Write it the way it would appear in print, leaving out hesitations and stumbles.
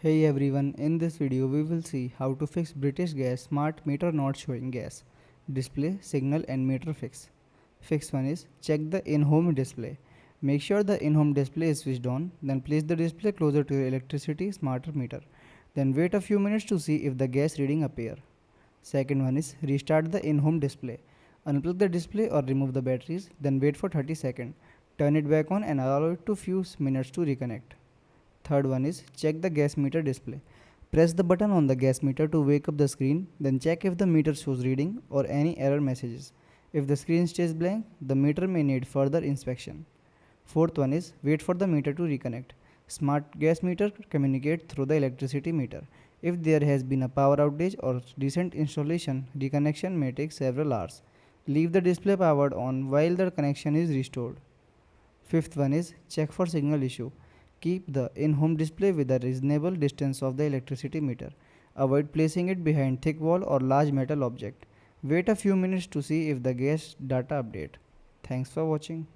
Hey everyone, in this video we will see how to fix British Gas smart meter not showing gas, display, signal and meter fix. Fix 1 is check the in-home display. Make sure the in-home display is switched on, then place the display closer to your electricity smarter meter. Then wait a few minutes to see if the gas reading appear. Second one is restart the in-home display. Unplug the display or remove the batteries, then wait for 30 seconds. Turn it back on and allow it to few minutes to reconnect. Third one is check the gas meter display. Press the button on the gas meter to wake up the screen, then check if the meter shows reading or any error messages. If the screen stays blank, the meter may need further inspection. Fourth one is wait for the meter to reconnect. Smart gas meter communicate through the electricity meter. If there has been a power outage or recent installation, reconnection may take several hours. Leave the display powered on while the connection is restored. Fifth one is check for signal issue. Keep the in-home display with a reasonable distance of the electricity meter. Avoid placing it behind thick wall or large metal object. Wait a few minutes to see if the gas data update. Thanks for watching.